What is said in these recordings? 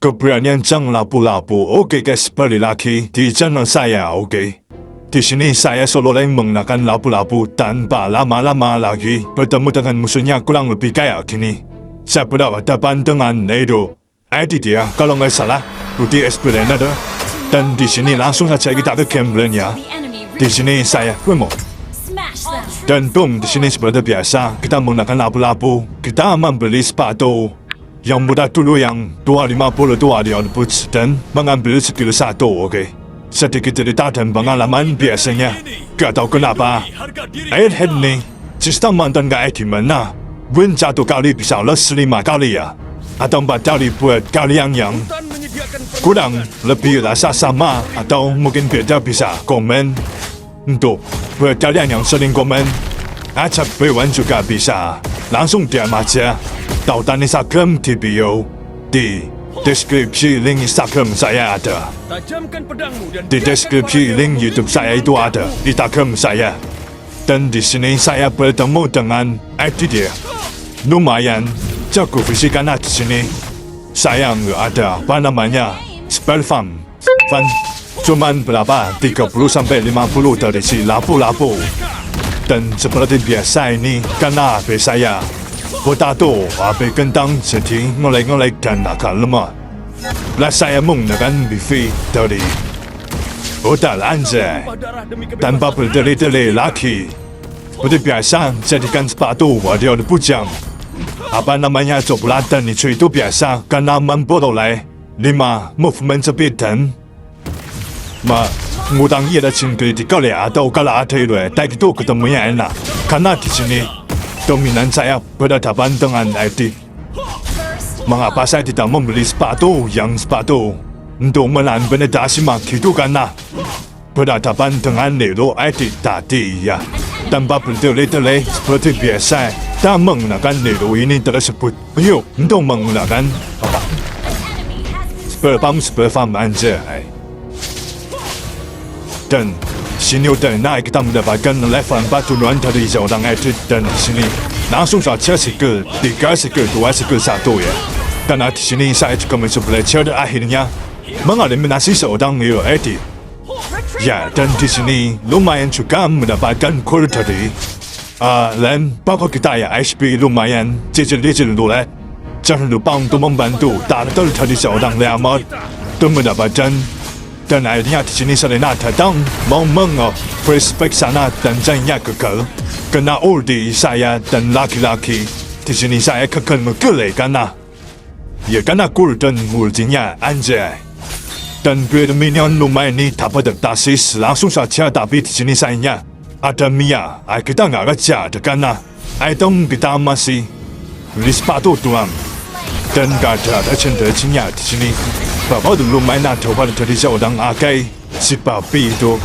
Keberanian Chang lapu-lapu. Okey guys, seperti lelaki di channel saya, okey. Di sini saya seolah menggunakan lapu-lapu tanpa lama-lama lagi bertemu dengan musuhnya kurang lebih kayak gini. Saya berhadapan dengan Nero. ID dia kalau nggak salah Rudy Esperanza. Dan di sini langsung saja kita ke gamblernya. Di sini saya Wemo. Dan boom, di sini seperti biasa kita menggunakan lapu-lapu. Kita membeli sepatu yang mudah dulu yang 250 boots dan mengambil skill 1, okey. Sedikit cerita dan pengalaman biasanya. Gak tahu kenapa Airhead ni sistem mantan gak di mana win 1 kali bisa les 5 kali ya. Atau 4 kali buat kalian yang kurang lebih rasa sama atau mungkin beda bisa komen. Untuk buat kalian yang sering komen ajak Bewan juga bisa langsung diam aja. Tautan Instagram di bio. Di deskripsi link Instagram saya ada. Di deskripsi link YouTube saya itu ada Instagram saya. Dan di sini saya bertemu dengan ID dia. Lumayan jago fisik karena di sini saya nggak ada apa namanya spell farm. Cuman berapa 30 sampai 50 dari si lapu-lapu. Dan seperti biasa ini karena HP saya potato, HP kentang jadi ngelek-ngelek dan agak lemah. Lah saya menggunakan wifi dari hotel anjay tanpa berdeli-deli lagi. Seperti biasa jadikan sepatu wadah bujang. Apa namanya cokolatan itu biasa karena memperoleh 5 movement speed dan ngutang ia的情 critical atau kalau ada itu tak itu ketemunya enak karena di sini dominan saya berhadapan dengan ID. Mengapa saya tidak membeli sepatu untuk menahan penetrasi itu karena berhadapan dengan Nero ID tadi ya. Tanpa berdele-dele seperti biasa dan menggunakan Nero ini tersebut untuk menggunakan apa? Spell farm anjay. Dan sini udah naik kita mendapatkan level 4 duluan dari seorang edit. Dan di sini langsung saja skill 3, skill 2, skill 1 ya. Karena di sini saya juga mencoba belajar akhirnya mengeliminasi seorang hero edit. Ya, dan di sini lumayan juga mendapatkan core dari dan pokok kita ya HP lumayan cicil-cicil dulu. Jangan lupa untuk membantu target dari seorang lemot untuk mendapatkan. Dan akhirnya di sini Serena datang mau meng-flashback sana dan saya gagal. Kena ulti saya dan laki-laki. Di sini saya gagal mengelak karena golden ultinya anjay. Dan build minion lumayan ini dapat adaptasis langsung saja tapi di sini sayangnya ada Mia. Kita nggak kejar karena item kita masih beli sepatu doang. Dan gak ada legenda di sini. Bapak dulu main coba dari seorang agai si babi itu.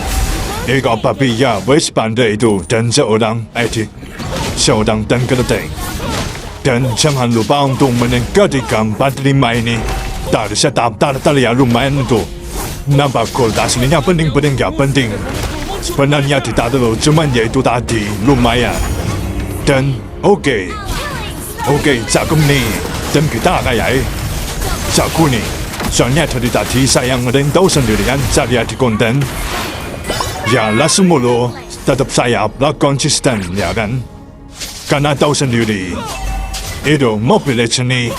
Babi ya voice pandai itu dan seorang ID seorang tenggelam. Dan jangan lupa untuk meningkatkan 45 ini. Dari setup tali ya lumayan untuk nambah gold aslinya penting ya penting. Sebenarnya tidak terlalu cuman yaitu tadi lumayan. Dan oke, cakep nih. Dan kita kayak jago nih. Soalnya dari tadi saya ngering tahu sendirian cari di konten. Ya langsung mulu tetap saya upload konsisten ya kan. Karena tahu sendiri itu mobil ini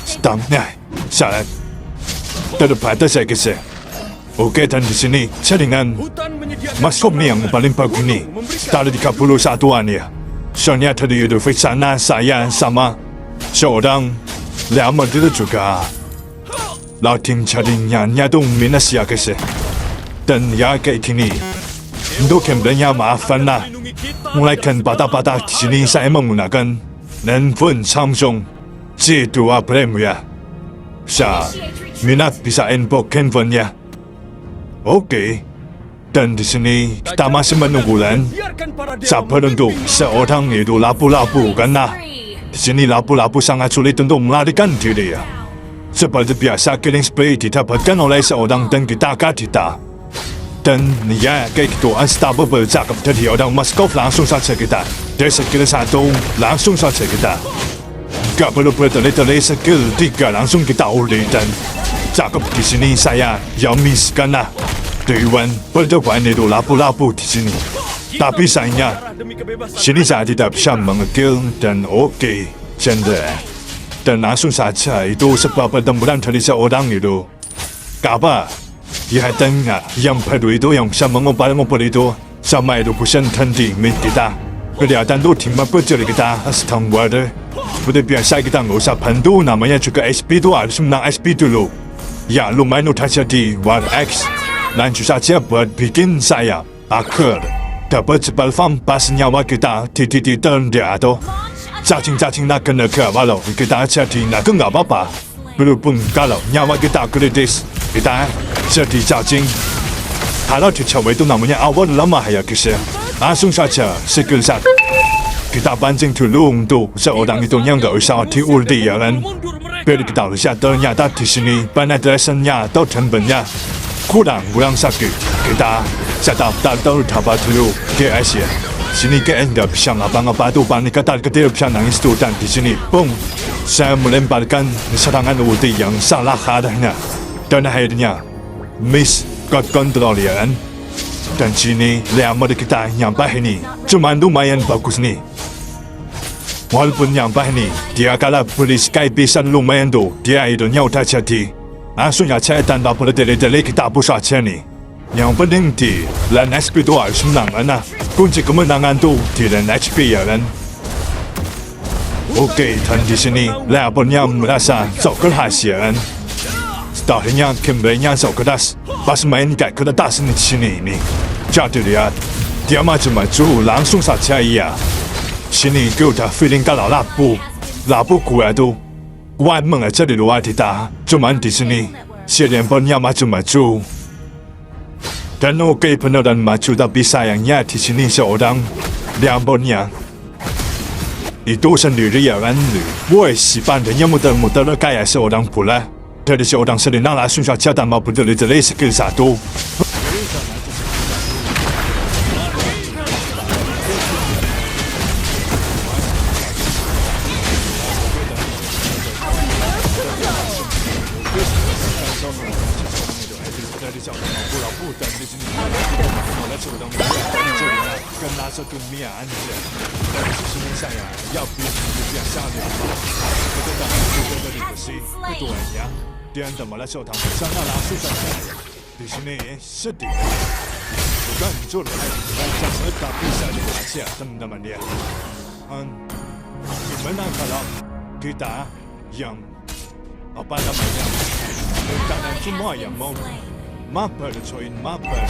stangnya salah. Tetap ada saya kisah. Oke, dan di sini jaringan maskop nih yang paling bagus nih. Dari 31-an ya. Soalnya dari itu sana saya sama seorang lemot itu juga Latin jaringannya tuh minus ya guys. Dan ya kayak gini untuk gamblernya maafkan lah. Mulai kan patah-patah di sini saya menggunakan handphone Samsung J2 Prime ya. Minat bisa inbox handphone ya. Oke. Dan di sini kita masih menunggu dan sabar untuk seorang itu lapu-lapu karena di sini lapu-lapu sangat sulit untuk melarikan diri ya. Seperti biasa killing spree didapatkan oleh seorang dan kita. Dan ya kayak gitu unstoppable cakep dari orang Moskov langsung saja kita. Dari skill 1 langsung saja kita. Gak perlu bertele-tele skill 3 langsung kita ulti dan Cakep di sini saya yang miskan lah. Dewan berdepan itu lapu-lapu di sini. Tapi sayangnya, sini saya tidak bisa mengekil dan oke, cender. Dan langsung saja itu sebab pertempuran dari seorang itu. Kabar, ya tengah yang baru itu yang bisa mengobar-ngobar itu sama itu bukan tanding kita. Kelihatan tuh tim berjari kita setengah water. Udah biasa kita nggak usah bantu, namanya juga SP itu harus menang SP dulu. Ya lumayan udah jadi War X. Lanjut saja buat bikin saya akhir dapat jebal farm pas nyawa kita di dia atau cacing-cacing nak kena ke walau kita jadi nak nggak apa-apa. Berhubung kalau nyawa kita kritis, kita jadi cacing. Kalau dicawa itu namanya awal lemah ya guys. Langsung saja skill set. Kita pancing dulu untuk seorang itu yang nggak usah diulti ya kan. Biar kita lihat ternyata di sini penetrationnya atau tempennya kurang sakit. Kita setup dapat dulu GS ya. Sini GS nggak bisa ngapa-ngapa tuh panik kecil bisa nangis tuh dan di sini boom. Saya melemparkan serangan ulti yang salah arahnya dan akhirnya miss god control ya kan. Dan sini lemah kita nyampah ini cuman lumayan bagus nih. Walaupun nyampah ini dia kalah beli sky bisa lumayan tuh dia itu udah jadi. Langsung aja tanpa boleh delay kita hapus aja nih. Yang penting di lane HP itu harus menang kan. Kunci kemenangan tuh di lane HP ya kan. Oke, dan di sini levelnya merasa sok keras ya kan. Startnya kembalinya sok keras. Pas main kayak keras di sini ini. Jadi lihat dia maju-maju langsung saja iya. Sini gue udah feeling kalau lapu gue tuh kuat mengejar di luar kita. Cuman di sini si lempernya maju-maju. Dan oke beneran maju tapi sayangnya di sini seorang lempernya itu sendiri ya kan. Woi si pandanya muter-muter kayak seorang pula. Dari seorang serenang langsung saja tanpa berdiri-diri skill 1. Kena satu dunia anja. Dari sisi saya, ya biasa ya. Kita dari besi, keduanya. Dia malah seorang bersama langsung saja. Di sini sedih. Bukan curhat, macam tetapi saya baca teman-teman dia. Gimana kalau kita yang apa namanya? Kalian semua yang mau maper join maper.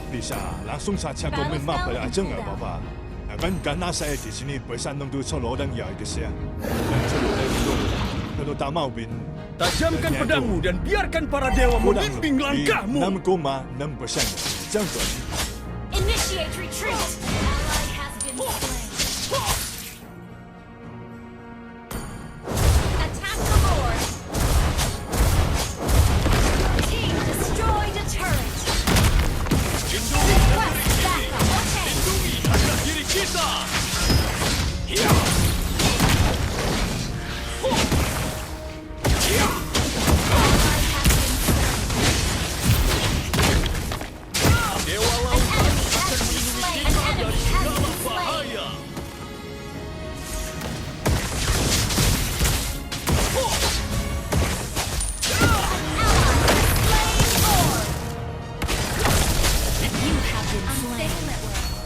Bisa langsung saja komen maper aja nggak apa-apa. Kan karena saya di sini bersandung tuh solo orang ya guys ya. Dan solo orang itu terutama win. Tajamkan pedangmu dan biarkan para dewa membimbing langkahmu. 6,6% jangan. Initiate retreat. Ally has been slain. Attack the Lord. Team destroyed a turret. Request backup. Okay. Harga diri kita. Dewa lautan akan melindungi kita dari segala bahaya.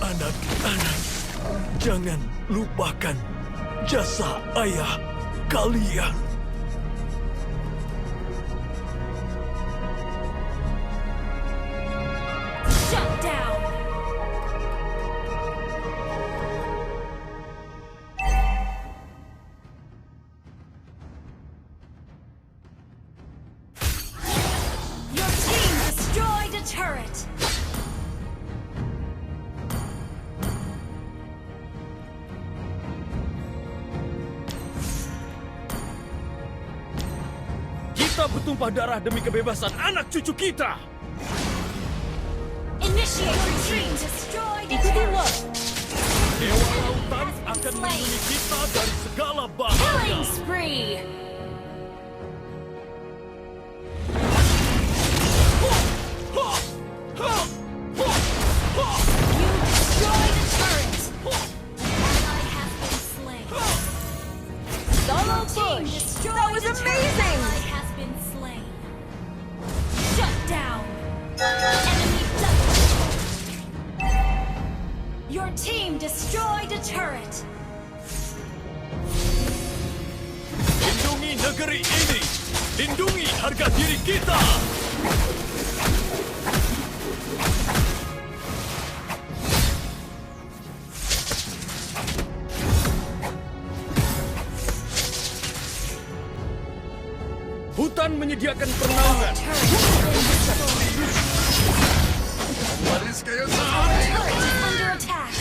Anak-anak, jangan lupakan jasa ayah kalian. Shut down. Your team destroyed a turret. Kita bertumpah darah demi kebebasan anak cucu kita. Initiate retreat. Destroyed a turret. Dewa lautan akan melindungi kita dari segala bahaya. Killing spree. harga diri kita. Hutan menyediakan pernaungan. Turret is under attack.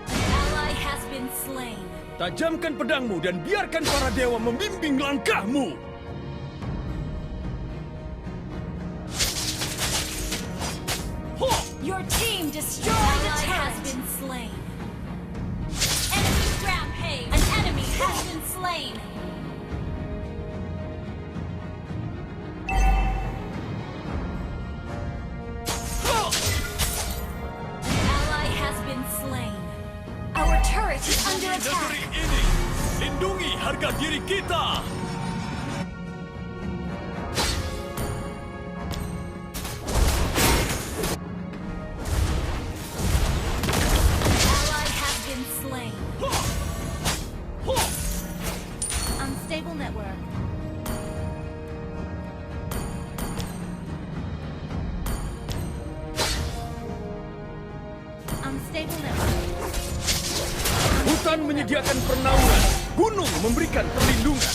An ally has been slain. Tajamkan pedangmu dan biarkan para dewa membimbing langkahmu. Your team destroyed a turret. Has been slain. Enemy rampage. An enemy has been slain. Ally has been slain. Our turret is under Negeri attack. ini, lindungi harga diri kita. Ally has been slain. Unstable network. Unstable network. Hutan menyediakan pernaungan. Gunung memberikan perlindungan.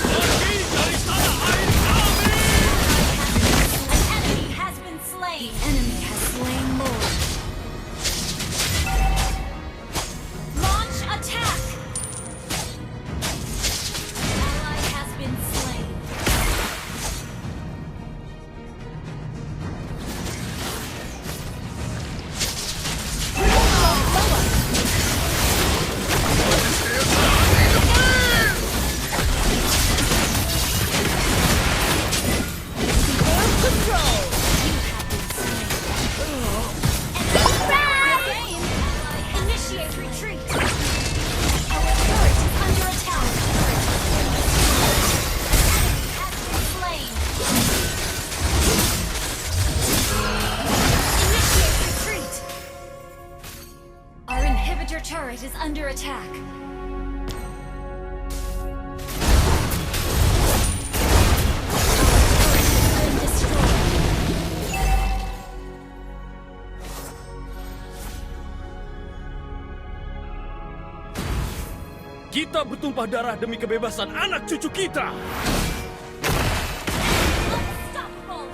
Pergi dari tanah air kami. An enemy has been slain. The enemy has slain Lord. Launch attack. Ally has been slain. Initiate retreat. Our turret is under attack. Has been slain. Initiate retreat. Our inhibitor turret is under attack. Our turret has been destroyed. Kita bertumpah darah demi kebebasan anak cucu kita. Unstoppable.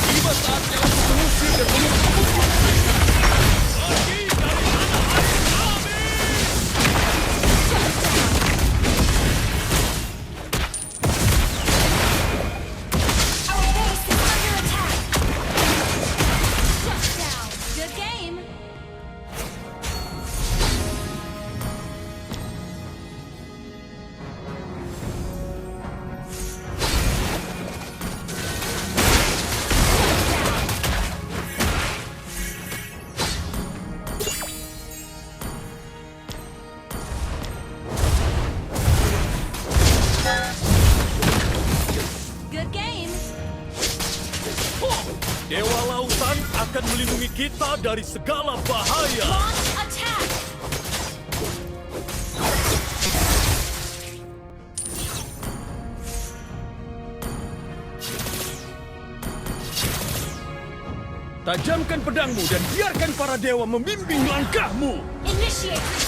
Tiba saatnya untuk mengusir dan menutup. Pergi dari tanah air kami. Our base is under attack. Shut down. Good game. Good game. Dewa lautan akan melindungi kita dari segala bahaya. Launch attack. Tajamkan pedangmu dan biarkan para dewa membimbing langkahmu. Initiate